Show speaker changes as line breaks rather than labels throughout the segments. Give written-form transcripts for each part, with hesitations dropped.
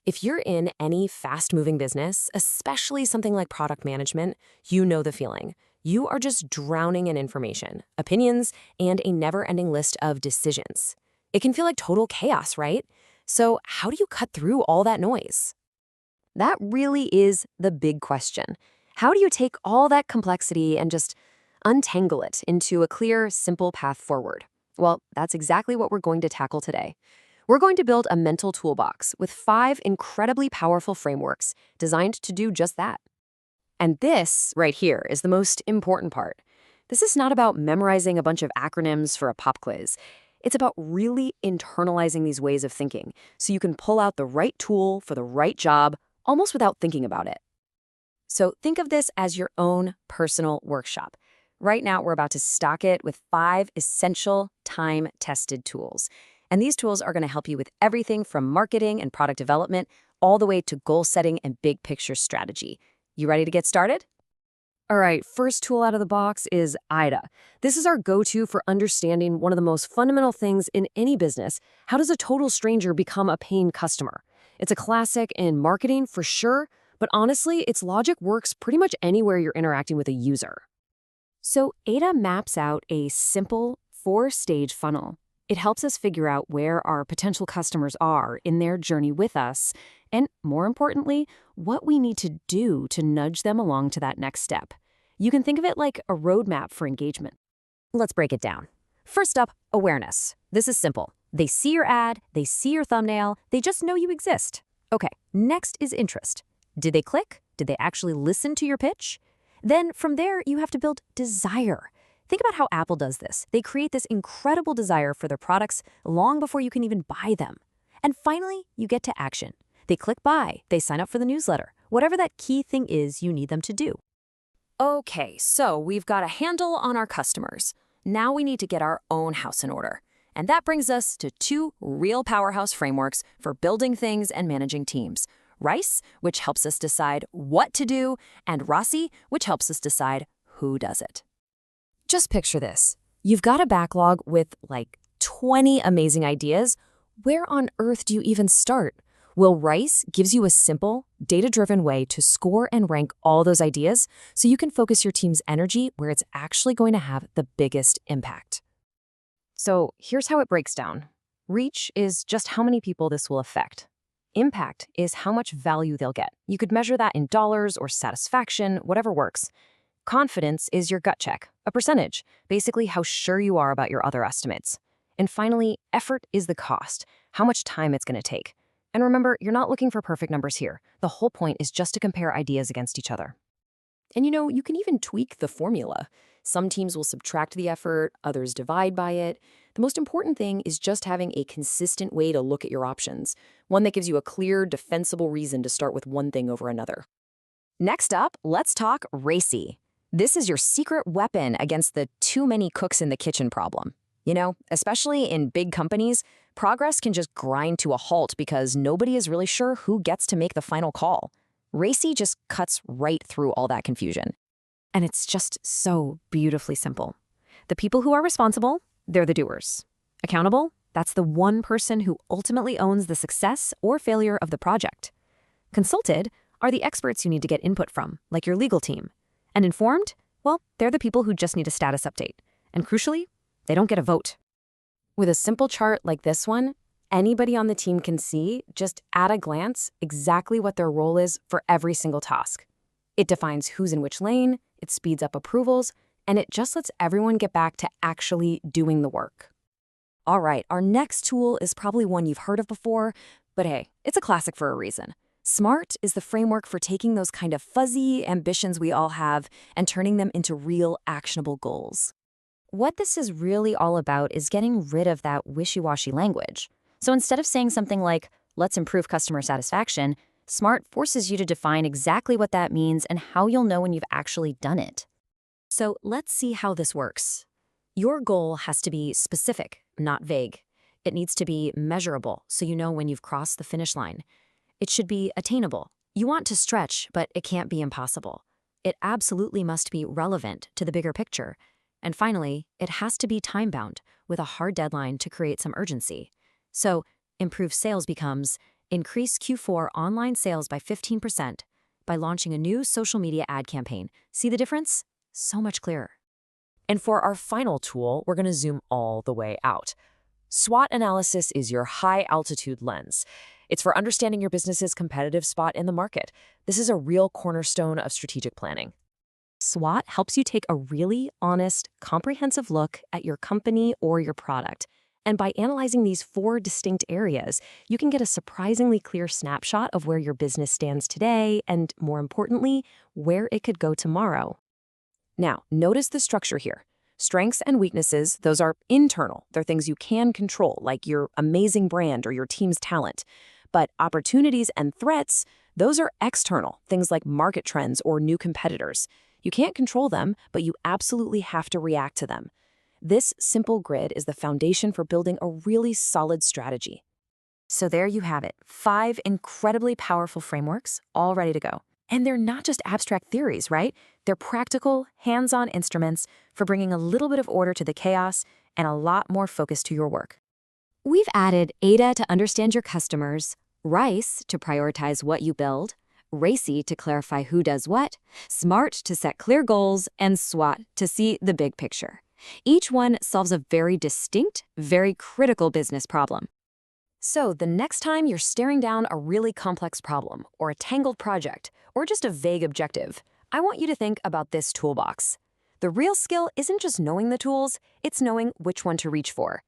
If you're in any fast-moving business, especially something like product management, you know the feeling. You are just drowning in information, opinions, and a never-ending list of decisions. It can feel like total chaos, right? So how do you cut through all that noise? That really is the big question. How do you take all that complexity and just untangle it into a clear, simple path forward? Well, that's exactly what we're going to tackle today. We're going to build a mental toolbox with 5 incredibly powerful frameworks designed to do just that. And this, right here, is the most important part. This is not about memorizing a bunch of acronyms for a pop quiz. It's about really internalizing these ways of thinking so you can pull out the right tool for the right job almost without thinking about it. So think of this as your own personal workshop. Right now, we're about to stock it with 5 essential time-tested tools. And these tools are going to help you with everything from marketing and product development all the way to goal setting and big picture strategy. You ready to get started? All right, first tool out of the box is IDA. This is our go-to for understanding one of the most fundamental things in any business. How does a total stranger become a paying customer? It's a classic in marketing for sure, but honestly, its logic works pretty much anywhere you're interacting with a user. So AIDA maps out a simple 4-stage funnel. It helps us figure out where our potential customers are in their journey with us, and more importantly, what we need to do to nudge them along to that next step. You can think of it like a roadmap for engagement. Let's break it down. First up, awareness. This is simple. They see your ad, they see your thumbnail, they just know you exist. Okay, next is interest. Did they click? Did they actually listen to your pitch? Then from there, you have to build desire. Think about how Apple does this. They create this incredible desire for their products long before you can even buy them. And finally, you get to action. They click buy, they sign up for the newsletter, whatever that key thing is you need them to do. Okay, so we've got a handle on our customers. Now we need to get our own house in order. And that brings us to 2 real powerhouse frameworks for building things and managing teams. RICE, which helps us decide what to do, and ROSI, which helps us decide who does it. Just picture this. You've got a backlog with like 20 amazing ideas. Where on earth do you even start? Well, RICE gives you a simple, data-driven way to score and rank all those ideas so you can focus your team's energy where it's actually going to have the biggest impact. So here's how it breaks down. Reach is just how many people this will affect. Impact is how much value they'll get. You could measure that in dollars or satisfaction, whatever works. Confidence is your gut check, a percentage, basically how sure you are about your other estimates. And finally, effort is the cost, how much time it's going to take. And remember, you're not looking for perfect numbers here. The whole point is just to compare ideas against each other. And you can even tweak the formula. Some teams will subtract the effort, others divide by it. The most important thing is just having a consistent way to look at your options, one that gives you a clear, defensible reason to start with one thing over another. Next up, let's talk RACI. This is your secret weapon against the too many cooks in the kitchen problem. Especially in big companies, progress can just grind to a halt because nobody is really sure who gets to make the final call. RACI just cuts right through all that confusion. And it's just so beautifully simple. The people who are responsible, they're the doers. Accountable, that's the one person who ultimately owns the success or failure of the project. Consulted are the experts you need to get input from, like your legal team. And informed, well, they're the people who just need a status update. And crucially, they don't get a vote. With a simple chart like this one, anybody on the team can see, just at a glance, exactly what their role is for every single task. It defines who's in which lane, it speeds up approvals, and it just lets everyone get back to actually doing the work. All right, our next tool is probably one you've heard of before, but hey, it's a classic for a reason. SMART is the framework for taking those kind of fuzzy ambitions we all have and turning them into real actionable goals. What this is really all about is getting rid of that wishy-washy language. So instead of saying something like, let's improve customer satisfaction, SMART forces you to define exactly what that means and how you'll know when you've actually done it. So let's see how this works. Your goal has to be specific, not vague. It needs to be measurable, so you know when you've crossed the finish line. It should be attainable. You want to stretch, but it can't be impossible. It absolutely must be relevant to the bigger picture. And finally, it has to be time-bound, with a hard deadline to create some urgency. So, improved sales becomes,
Increase Q4 online sales by 15% by launching a new social media ad campaign. See the difference? So much clearer.
And for our final tool, we're going to zoom all the way out. SWOT analysis is your high-altitude lens. It's for understanding your business's competitive spot in the market. This is a real cornerstone of strategic planning. SWOT helps you take a really honest, comprehensive look at your company or your product. And by analyzing these 4 distinct areas, you can get a surprisingly clear snapshot of where your business stands today and, more importantly, where it could go tomorrow. Now, notice the structure here. Strengths and weaknesses, those are internal. They're things you can control, like your amazing brand or your team's talent. But opportunities and threats, those are external, things like market trends or new competitors. You can't control them, but you absolutely have to react to them. This simple grid is the foundation for building a really solid strategy. So there you have it, 5 incredibly powerful frameworks, all ready to go. And they're not just abstract theories, right? They're practical, hands-on instruments for bringing a little bit of order to the chaos and a lot more focus to your work.
We've added ADA to understand your customers, RICE to prioritize what you build, RACY to clarify who does what, SMART to set clear goals, and SWOT to see the big picture. Each one solves a very distinct, very critical business problem.
So the next time you're staring down a really complex problem, or a tangled project, or just a vague objective, I want you to think about this toolbox. The real skill isn't just knowing the tools, it's knowing which one to reach for.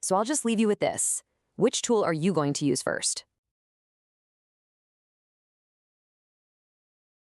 So I'll just leave you with this. Which tool are you going to use first?